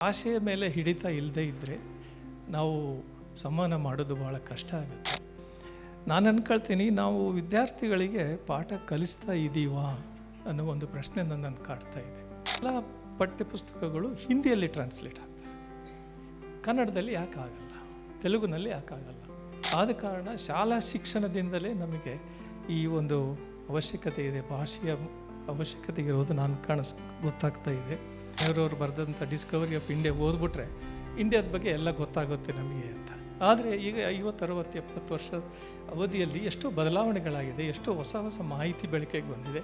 ಭಾಷೆಯ ಮೇಲೆ ಹಿಡಿತ ಇಲ್ಲದೇ ಇದ್ದರೆ ನಾವು ಸಂವಹನ ಮಾಡೋದು ಭಾಳ ಕಷ್ಟ ಆಗುತ್ತೆ. ನಾನು ಅಂದ್ಕೊಳ್ತೀನಿ, ನಾವು ವಿದ್ಯಾರ್ಥಿಗಳಿಗೆ ಪಾಠ ಕಲಿಸ್ತಾ ಇದ್ದೀವಾ ಅನ್ನೋ ಒಂದು ಪ್ರಶ್ನೆ ನನ್ನನ್ನು ಕಾಡ್ತಾ ಇದೆ. ಎಲ್ಲ ಪಠ್ಯಪುಸ್ತಕಗಳು ಹಿಂದಿಯಲ್ಲಿ ಟ್ರಾನ್ಸ್ಲೇಟ್ ಆಗ್ತವೆ, ಕನ್ನಡದಲ್ಲಿ ಯಾಕೆ ಆಗಲ್ಲ, ತೆಲುಗಿನಲ್ಲಿ ಯಾಕೆ ಆಗಲ್ಲ? ಆದ ಕಾರಣ ಶಾಲಾ ಶಿಕ್ಷಣದಿಂದಲೇ ನಮಗೆ ಈ ಒಂದು ಅವಶ್ಯಕತೆ ಇದೆ, ಭಾಷೆಯ ಅವಶ್ಯಕತೆ ಇರೋದು ನಾನು ಗೊತ್ತಾಗ್ತಾ ಇದೆ. ನೆಹರು ಬರೆದಂಥ ಡಿಸ್ಕವರಿ ಆಫ್ ಇಂಡಿಯಾ ಓದ್ಬಿಟ್ರೆ ಇಂಡಿಯಾದ ಬಗ್ಗೆ ಎಲ್ಲ ಗೊತ್ತಾಗುತ್ತೆ ನಮಗೆ ಅಂತ. ಆದರೆ ಈಗ 50-60-70 ವರ್ಷ ಅವಧಿಯಲ್ಲಿ ಎಷ್ಟೋ ಬದಲಾವಣೆಗಳಾಗಿದೆ, ಎಷ್ಟೋ ಹೊಸ ಹೊಸ ಮಾಹಿತಿ ಬೆಳಕಿಗೆ ಬಂದಿದೆ,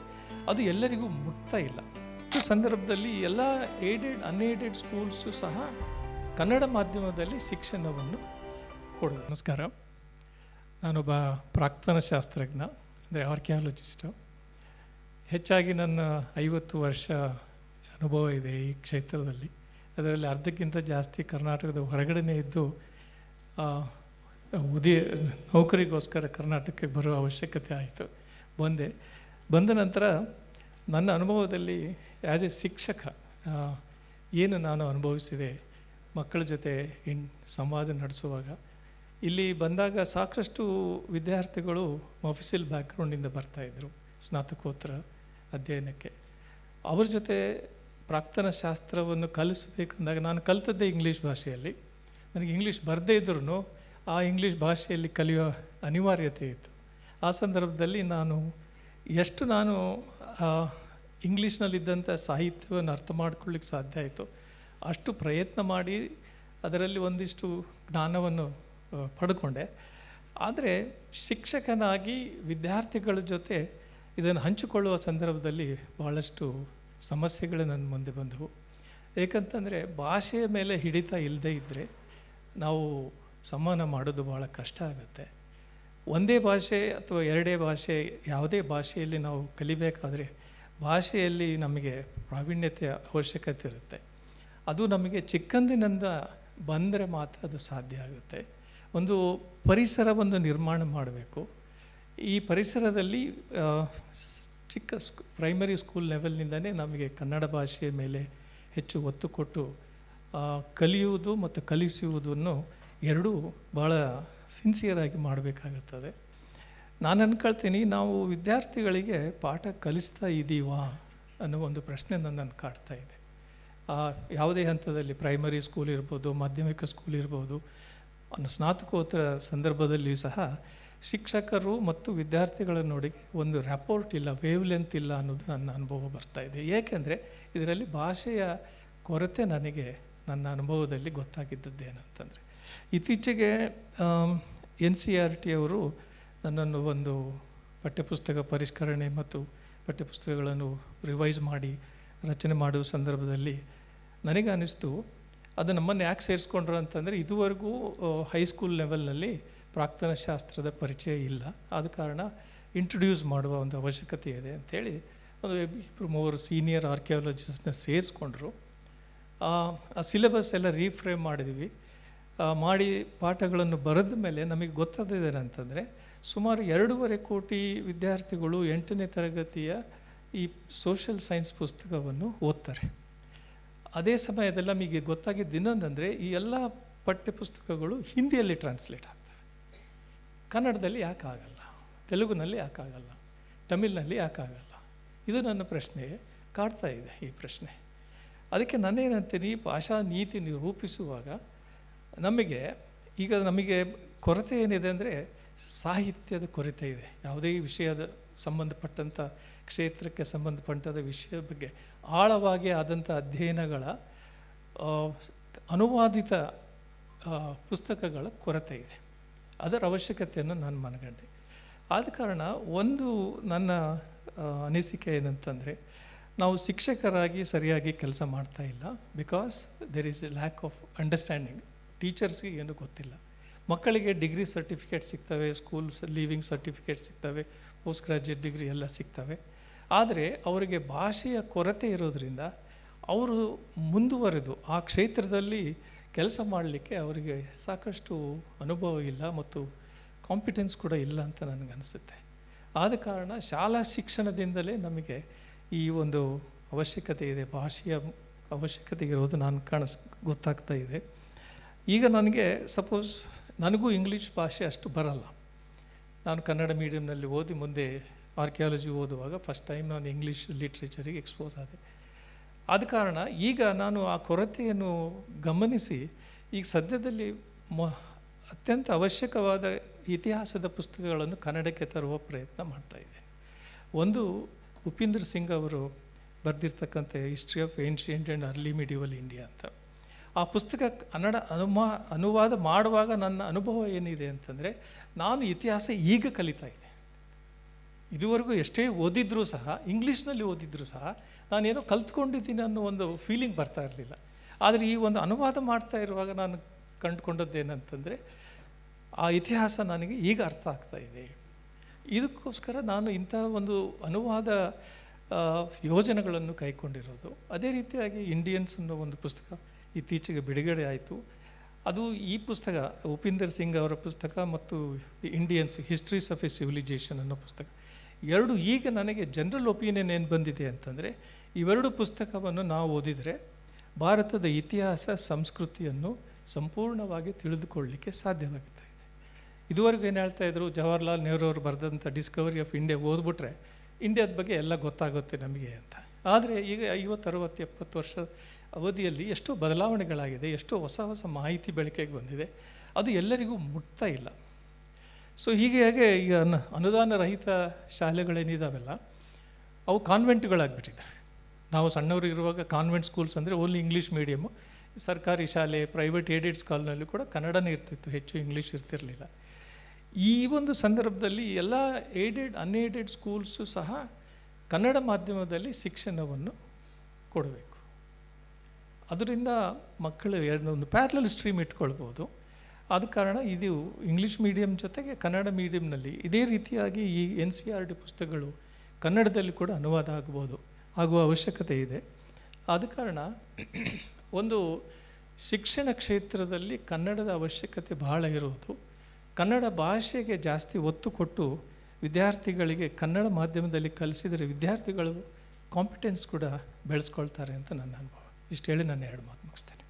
ಅದು ಎಲ್ಲರಿಗೂ ಮುಟ್ತಾ ಇಲ್ಲ. ಈ ಸಂದರ್ಭದಲ್ಲಿ ಎಲ್ಲ ಏಡೆಡ್ ಅನ್ಏಡೆಡ್ ಸ್ಕೂಲ್ಸು ಸಹ ಕನ್ನಡ ಮಾಧ್ಯಮದಲ್ಲಿ ಶಿಕ್ಷಣವನ್ನು ಕೊಡೋದು. ನಮಸ್ಕಾರ, ನಾನೊಬ್ಬ ಪ್ರಾಕ್ತನ ಶಾಸ್ತ್ರಜ್ಞ, ಅಂದರೆ ಆರ್ಕಿಯಾಲಜಿಸ್ಟು. ಹೆಚ್ಚಾಗಿ ನನ್ನ 50 ವರ್ಷ ಅನುಭವ ಇದೆ ಈ ಕ್ಷೇತ್ರದಲ್ಲಿ. ಅದರಲ್ಲಿ ಅರ್ಧಕ್ಕಿಂತ ಜಾಸ್ತಿ ಕರ್ನಾಟಕದ ಹೊರಗಡೆನೇ ಇದ್ದು ನೌಕರಿಗೋಸ್ಕರ ಕರ್ನಾಟಕಕ್ಕೆ ಬರೋ ಅವಶ್ಯಕತೆ ಆಯಿತು. ಬಂದ ನಂತರ ನನ್ನ ಅನುಭವದಲ್ಲಿ ಆ್ಯಸ್ ಎ ಶಿಕ್ಷಕ ಏನು ನಾನು ಅನುಭವಿಸಿದೆ ಮಕ್ಕಳ ಜೊತೆ ಸಂವಾದ ನಡೆಸುವಾಗ, ಇಲ್ಲಿ ಬಂದಾಗ ಸಾಕಷ್ಟು ವಿದ್ಯಾರ್ಥಿಗಳು ಮೊಫಿಸಿಲ್ ಬ್ಯಾಕ್ಗ್ರೌಂಡಿಂದ ಬರ್ತಾಯಿದ್ರು ಸ್ನಾತಕೋತ್ತರ ಅಧ್ಯಯನಕ್ಕೆ. ಅವ್ರ ಜೊತೆ ಪ್ರಾಕ್ತನ ಶಾಸ್ತ್ರವನ್ನು ಕಲಿಸಬೇಕಂದಾಗ ನಾನು ಕಲಿತದ್ದೇ ಇಂಗ್ಲೀಷ್ ಭಾಷೆಯಲ್ಲಿ. ನನಗೆ ಇಂಗ್ಲೀಷ್ ಬರದೇ ಇದ್ರೂ ಆ ಇಂಗ್ಲೀಷ್ ಭಾಷೆಯಲ್ಲಿ ಕಲಿಯೋ ಅನಿವಾರ್ಯತೆ ಇತ್ತು. ಆ ಸಂದರ್ಭದಲ್ಲಿ ನಾನು ಇಂಗ್ಲೀಷ್ನಲ್ಲಿದ್ದಂಥ ಸಾಹಿತ್ಯವನ್ನು ಅರ್ಥ ಮಾಡ್ಕೊಳ್ಳಿಕ್ಕೆ ಸಾಧ್ಯ ಆಯಿತು ಅಷ್ಟು ಪ್ರಯತ್ನ ಮಾಡಿ ಅದರಲ್ಲಿ ಒಂದಿಷ್ಟು ಜ್ಞಾನವನ್ನು ಪಡ್ಕೊಂಡೆ. ಆದರೆ ಶಿಕ್ಷಕನಾಗಿ ವಿದ್ಯಾರ್ಥಿಗಳ ಜೊತೆ ಇದನ್ನು ಹಂಚಿಕೊಳ್ಳುವ ಸಂದರ್ಭದಲ್ಲಿ ಭಾಳಷ್ಟು ಸಮಸ್ಯೆಗಳು ನನ್ನ ಮುಂದೆ ಬಂದವು. ಏಕೆಂತಂದರೆ ಭಾಷೆಯ ಮೇಲೆ ಹಿಡಿತ ಇಲ್ಲದೇ ಇದ್ದರೆ ನಾವು ಸಂವಹನ ಮಾಡೋದು ಭಾಳ ಕಷ್ಟ ಆಗುತ್ತೆ. ಒಂದೇ ಭಾಷೆ ಅಥವಾ ಎರಡೇ ಭಾಷೆ, ಯಾವುದೇ ಭಾಷೆಯಲ್ಲಿ ನಾವು ಕಲಿಬೇಕಾದ್ರೆ ಭಾಷೆಯಲ್ಲಿ ನಮಗೆ ಪ್ರಾವೀಣ್ಯತೆಯ ಅವಶ್ಯಕತೆ ಇರುತ್ತೆ. ಅದು ನಮಗೆ ಚಿಕ್ಕಂದಿನಿಂದ ಬಂದರೆ ಮಾತ್ರ ಅದು ಸಾಧ್ಯ ಆಗುತ್ತೆ. ಒಂದು ಪರಿಸರವನ್ನು ನಿರ್ಮಾಣ ಮಾಡಬೇಕು. ಈ ಪರಿಸರದಲ್ಲಿ ಪ್ರೈಮರಿ ಸ್ಕೂಲ್ ಲೆವೆಲ್ನಿಂದಲೇ ನಮಗೆ ಕನ್ನಡ ಭಾಷೆಯ ಮೇಲೆ ಹೆಚ್ಚು ಒತ್ತು ಕೊಟ್ಟು ಕಲಿಯುವುದು ಮತ್ತು ಕಲಿಸುವುದನ್ನು ಎರಡೂ ಭಾಳ ಸಿನ್ಸಿಯರಾಗಿ ಮಾಡಬೇಕಾಗುತ್ತದೆ. ನಾನು ಅಂದ್ಕೊಳ್ತೀನಿ, ನಾವು ವಿದ್ಯಾರ್ಥಿಗಳಿಗೆ ಪಾಠ ಕಲಿಸ್ತಾ ಇದ್ದೀವಾ ಅನ್ನೋ ಒಂದು ಪ್ರಶ್ನೆ ನನ್ನನ್ನು ಕಾಡ್ತಾ ಇದೆ. ಯಾವುದೇ ಹಂತದಲ್ಲಿ ಪ್ರೈಮರಿ ಸ್ಕೂಲ್ ಇರ್ಬೋದು, ಮಾಧ್ಯಮಿಕ ಸ್ಕೂಲ್ ಇರ್ಬೋದು, ಸ್ನಾತಕೋತ್ತರ ಸಂದರ್ಭದಲ್ಲಿಯೂ ಸಹ ಶಿಕ್ಷಕರು ಮತ್ತು ವಿದ್ಯಾರ್ಥಿಗಳ ನಡುವೆ ಒಂದು ರ್ಯಾಪೋರ್ಟ್ ಇಲ್ಲ, ವೇವ್ ಲೆಂತ್ ಇಲ್ಲ ಅನ್ನೋದು ನನ್ನ ಅನುಭವ ಬರ್ತಾಯಿದೆ. ಏಕೆಂದರೆ ಇದರಲ್ಲಿ ಭಾಷೆಯ ಕೊರತೆ ನನಗೆ ನನ್ನ ಅನುಭವದಲ್ಲಿ ಗೊತ್ತಾಗಿದ್ದದ್ದೇನಂತಂದರೆ, ಇತ್ತೀಚೆಗೆ NCERT ಅವರು ನನ್ನನ್ನು ಒಂದು ಪಠ್ಯಪುಸ್ತಕ ಪರಿಷ್ಕರಣೆ ಮತ್ತು ಪಠ್ಯಪುಸ್ತಕಗಳನ್ನು ರಿವೈಸ್ ಮಾಡಿ ರಚನೆ ಮಾಡುವ ಸಂದರ್ಭದಲ್ಲಿ ನನಗೆ ಅನ್ನಿಸ್ತು, ಅದು ನಮ್ಮನ್ನು ಯಾಕೆ ಸೇರಿಸ್ಕೊಂಡ್ರು ಅಂತಂದರೆ, ಇದುವರೆಗೂ ಹೈಸ್ಕೂಲ್ ಲೆವೆಲ್ನಲ್ಲಿ ಪ್ರಾಕ್ತನ ಶಾಸ್ತ್ರದ ಪರಿಚಯ ಇಲ್ಲ. ಆದ ಕಾರಣ ಇಂಟ್ರೊಡ್ಯೂಸ್ ಮಾಡುವ ಒಂದು ಅವಶ್ಯಕತೆ ಇದೆ ಅಂಥೇಳಿ ಒಂದು 2-3 ಸೀನಿಯರ್ ಆರ್ಕಿಯಾಲಜಿಸ್ಟ್ನ ಸೇರಿಸ್ಕೊಂಡ್ರು. ಆ ಸಿಲೆಬಸ್ ಎಲ್ಲ ರೀಫ್ರೇಮ್ ಮಾಡಿದ್ವಿ. ಮಾಡಿ ಪಾಠಗಳನ್ನು ಬರೆದ ಮೇಲೆ ನಮಗೆ ಗೊತ್ತಾದೇನಂತಂದರೆ, ಸುಮಾರು 2.5 ಕೋಟಿ ವಿದ್ಯಾರ್ಥಿಗಳು 8ನೇ ತರಗತಿಯ ಈ ಸೋಷಿಯಲ್ ಸೈನ್ಸ್ ಪುಸ್ತಕವನ್ನು ಓದ್ತಾರೆ. ಅದೇ ಸಮಯದಲ್ಲಿ ನಮಗೆ ಗೊತ್ತಾಗಿದ್ದು ಇನ್ನೊಂದಂದರೆ, ಈ ಎಲ್ಲ ಪಠ್ಯಪುಸ್ತಕಗಳು ಹಿಂದಿಯಲ್ಲಿ ಟ್ರಾನ್ಸ್ಲೇಟ್ ಆಗ್ತವೆ, ಕನ್ನಡದಲ್ಲಿ ಯಾಕೆ ಆಗಲ್ಲ, ತೆಲುಗಿನಲ್ಲಿ ಯಾಕೆ ಆಗಲ್ಲ, ತಮಿಳಿನಲ್ಲಿ ಯಾಕೆ ಆಗಲ್ಲ? ಇದು ನನ್ನ ಪ್ರಶ್ನೆ ಕಾಡ್ತಾ ಇದೆ ಈ ಪ್ರಶ್ನೆ. ಅದಕ್ಕೆ ನಾನೇನಂತೀನಿ, ಭಾಷಾ ನೀತಿ ರೂಪಿಸುವಾಗ ನಮಗೆ ಕೊರತೆ ಏನಿದೆ ಅಂದರೆ, ಸಾಹಿತ್ಯದ ಕೊರತೆ ಇದೆ. ಯಾವುದೇ ವಿಷಯದ ಸಂಬಂಧಪಟ್ಟಂಥ ಕ್ಷೇತ್ರಕ್ಕೆ ಸಂಬಂಧಪಟ್ಟಂಥ ವಿಷಯದ ಬಗ್ಗೆ ಆಳವಾಗಿ ಆದಂಥ ಅಧ್ಯಯನಗಳ ಅನುವಾದಿತ ಪುಸ್ತಕಗಳ ಕೊರತೆ ಇದೆ. ಅದರ ಅವಶ್ಯಕತೆಯನ್ನು ನಾನು ಮನಗಂಡೆ. ಆದ ಕಾರಣ ಒಂದು ನನ್ನ ಅನಿಸಿಕೆ ಏನಂತಂದರೆ, ನಾವು ಶಿಕ್ಷಕರಾಗಿ ಸರಿಯಾಗಿ ಕೆಲಸ ಮಾಡ್ತಾ ಇಲ್ಲ. Because there is a lack of understanding. ಟೀಚರ್ಸ್ಗೆ ಏನೂ ಗೊತ್ತಿಲ್ಲ. ಮಕ್ಕಳಿಗೆ ಡಿಗ್ರಿ ಸರ್ಟಿಫಿಕೇಟ್ ಸಿಗ್ತವೆ, ಸ್ಕೂಲ್ ಲೀವಿಂಗ್ ಸರ್ಟಿಫಿಕೇಟ್ ಸಿಗ್ತವೆ, ಪೋಸ್ಟ್ ಗ್ರ್ಯಾಜುಯೇಟ್ ಡಿಗ್ರಿ ಎಲ್ಲ ಸಿಗ್ತವೆ. ಆದರೆ ಅವರಿಗೆ ಭಾಷೆಯ ಕೊರತೆ ಇರೋದರಿಂದ ಅವರು ಮುಂದುವರೆದು ಆ ಕ್ಷೇತ್ರದಲ್ಲಿ ಕೆಲಸ ಮಾಡಲಿಕ್ಕೆ ಅವರಿಗೆ ಸಾಕಷ್ಟು ಅನುಭವ ಇಲ್ಲ ಮತ್ತು ಕಾಂಪಿಟೆನ್ಸ್ ಕೂಡ ಇಲ್ಲ ಅಂತ ನನಗನ್ನಿಸುತ್ತೆ. ಆದ ಕಾರಣ ಶಾಲಾ ಶಿಕ್ಷಣದಿಂದಲೇ ನಮಗೆ ಈ ಒಂದು ಅವಶ್ಯಕತೆ ಇದೆ, ಭಾಷೆಯ ಅವಶ್ಯಕತೆ ಇರೋದು ಗೊತ್ತಾಗ್ತಾ ಇದೆ. ಈಗ ನನಗೆ ಸಪೋಸ್ ನನಗೂ ಇಂಗ್ಲೀಷ್ ಭಾಷೆ ಅಷ್ಟು ಬರಲ್ಲ. ನಾನು ಕನ್ನಡ ಮೀಡಿಯಮ್ನಲ್ಲಿ ಓದಿ ಮುಂದೆ ಆರ್ಕಿಯಾಲಜಿ ಓದುವಾಗ ಫಸ್ಟ್ ಟೈಮ್ ನಾನು ಇಂಗ್ಲೀಷ್ ಲಿಟ್ರೇಚರಿಗೆ ಎಕ್ಸ್ಪೋಸ್ ಆದೆ. ಆದ ಕಾರಣ ಈಗ ನಾನು ಆ ಕೊರತೆಯನ್ನು ಗಮನಿಸಿ ಈಗ ಸದ್ಯದಲ್ಲಿ ಅತ್ಯಂತ ಅವಶ್ಯಕವಾದ ಇತಿಹಾಸದ ಪುಸ್ತಕಗಳನ್ನು ಕನ್ನಡಕ್ಕೆ ತರುವ ಪ್ರಯತ್ನ ಮಾಡ್ತಾಯಿದ್ದೇನೆ. ಒಂದು ಉಪೇಂದ್ರ ಸಿಂಗ್ ಅವರು ಬರೆದಿರ್ತಕ್ಕಂಥ history of ancient and early medieval India ಅಂತ. ಆ ಪುಸ್ತಕ ಕನ್ನಡ ಅನುವಾದ ಮಾಡುವಾಗ ನನ್ನ ಅನುಭವ ಏನಿದೆ ಅಂತಂದರೆ, ನಾನು ಇತಿಹಾಸ ಈಗ ಕಲಿತಾ ಇದ್ದೆ. ಇದುವರೆಗೂ ಎಷ್ಟೇ ಓದಿದ್ರೂ ಸಹ, ಇಂಗ್ಲೀಷ್ನಲ್ಲಿ ಓದಿದ್ರೂ ಸಹ ನಾನೇನೋ ಕಲ್ತ್ಕೊಂಡಿದ್ದೀನಿ ಅನ್ನೋ ಒಂದು ಫೀಲಿಂಗ್ ಬರ್ತಾ ಇರಲಿಲ್ಲ. ಆದರೆ ಈ ಒಂದು ಅನುವಾದ ಮಾಡ್ತಾ ಇರುವಾಗ ನಾನು ಕಂಡುಕೊಂಡದ್ದೇನಂತಂದರೆ, ಆ ಇತಿಹಾಸ ನನಗೆ ಈಗ ಅರ್ಥ ಆಗ್ತಾ ಇದೆ. ಇದಕ್ಕೋಸ್ಕರ ನಾನು ಇಂಥ ಒಂದು ಅನುವಾದ ಯೋಜನೆಗಳನ್ನು ಕೈಗೊಂಡಿರೋದು. ಅದೇ ರೀತಿಯಾಗಿ ಇಂಡಿಯನ್ಸ್ ಅನ್ನೋ ಒಂದು ಪುಸ್ತಕ ಇತ್ತೀಚೆಗೆ ಬಿಡುಗಡೆ ಆಯಿತು. ಅದು ಈ ಪುಸ್ತಕ ಉಪೇಂದರ್ ಸಿಂಗ್ ಅವರ ಪುಸ್ತಕ ಮತ್ತು the Indians histories of A civilisation ಅನ್ನೋ ಪುಸ್ತಕ ಎರಡು ಈಗ ನನಗೆ ಜನರಲ್ ಒಪಿನಿಯನ್ ಏನು ಬಂದಿದೆ ಅಂತಂದರೆ, ಇವೆರಡು ಪುಸ್ತಕವನ್ನು ನಾವು ಓದಿದರೆ ಭಾರತದ ಇತಿಹಾಸ ಸಂಸ್ಕೃತಿಯನ್ನು ಸಂಪೂರ್ಣವಾಗಿ ತಿಳಿದುಕೊಳ್ಳಲಿಕ್ಕೆ ಸಾಧ್ಯವಾಗ್ತಾ ಇದೆ. ಇದುವರೆಗೂ ಏನು ಹೇಳ್ತಾಯಿದ್ರು, ಜವಾಹರ್ಲಾಲ್ ನೆಹರು ಅವರು ಬರೆದಂಥ ಡಿಸ್ಕವರಿ ಆಫ್ ಇಂಡಿಯಾ ಓದ್ಬಿಟ್ರೆ ಇಂಡಿಯಾದ ಬಗ್ಗೆ ಎಲ್ಲ ಗೊತ್ತಾಗುತ್ತೆ ನಮಗೆ ಅಂತ. ಆದರೆ ಈಗ 50, 60, 70 ವರ್ಷ ಅವಧಿಯಲ್ಲಿ ಎಷ್ಟೋ ಬದಲಾವಣೆಗಳಾಗಿದೆ, ಎಷ್ಟೋ ಹೊಸ ಹೊಸ ಮಾಹಿತಿ ಬೆಳಕಿಗೆ ಬಂದಿದೆ. ಅದು ಎಲ್ಲರಿಗೂ ಮುಟ್ತಾ ಇಲ್ಲ. ಸೊ ಹೀಗೆ ಈಗ ಅನುದಾನ ರಹಿತ ಶಾಲೆಗಳೇನಿದಾವೆಲ್ಲ ಅವು ಕಾನ್ವೆಂಟ್ಗಳಾಗ್ಬಿಟ್ಟಿದ್ದಾವೆ. ನಾವು ಸಣ್ಣವರಿರುವಾಗ ಕಾನ್ವೆಂಟ್ ಸ್ಕೂಲ್ಸ್ ಅಂದರೆ ಓನ್ಲಿ ಇಂಗ್ಲೀಷ್ ಮೀಡಿಯಮ್ಮು. ಸರ್ಕಾರಿ ಶಾಲೆ, ಪ್ರೈವೇಟ್ ಏಡೆಡ್ ಸ್ಕೂಲ್ನಲ್ಲಿ ಕೂಡ ಕನ್ನಡನೇ ಇರ್ತಿತ್ತು, ಹೆಚ್ಚು ಇಂಗ್ಲೀಷ್ ಇರ್ತಿರಲಿಲ್ಲ. ಈ ಒಂದು ಸಂದರ್ಭದಲ್ಲಿ ಎಲ್ಲ ಏಡೆಡ್ ಅನ್ಏಡೆಡ್ ಸ್ಕೂಲ್ಸು ಸಹ ಕನ್ನಡ ಮಾಧ್ಯಮದಲ್ಲಿ ಶಿಕ್ಷಣವನ್ನು ಕೊಡಬೇಕು. ಅದರಿಂದ ಮಕ್ಕಳು ಒಂದು ಪ್ಯಾರಲಲ್ ಸ್ಟ್ರೀಮ್ ಇಟ್ಕೊಳ್ಬೋದು. ಆದ ಕಾರಣ ಇದು ಇಂಗ್ಲೀಷ್ ಮೀಡಿಯಮ್ ಜೊತೆಗೆ ಕನ್ನಡ ಮೀಡಿಯಮ್ನಲ್ಲಿ ಇದೇ ರೀತಿಯಾಗಿ ಈ NCERT ಪುಸ್ತಕಗಳು ಕನ್ನಡದಲ್ಲಿ ಕೂಡ ಅನುವಾದ ಆಗುವ ಅವಶ್ಯಕತೆ ಇದೆ. ಆದ ಕಾರಣ ಒಂದು ಶಿಕ್ಷಣ ಕ್ಷೇತ್ರದಲ್ಲಿ ಕನ್ನಡದ ಅವಶ್ಯಕತೆ ಬಹಳ ಇರೋದು. ಕನ್ನಡ ಭಾಷೆಗೆ ಜಾಸ್ತಿ ಒತ್ತು ಕೊಟ್ಟು ವಿದ್ಯಾರ್ಥಿಗಳಿಗೆ ಕನ್ನಡ ಮಾಧ್ಯಮದಲ್ಲಿ ಕಲಿಸಿದರೆ ವಿದ್ಯಾರ್ಥಿಗಳು ಕಾಂಪಿಟೆನ್ಸ್ ಕೂಡ ಬೆಳೆಸ್ಕೊಳ್ತಾರೆ ಅಂತ ನನ್ನ ಅನುಭವ. ಇಷ್ಟು ಹೇಳಿ ನಾನು 2 ಮಾತು ಮುಗಿಸ್ತೇನೆ.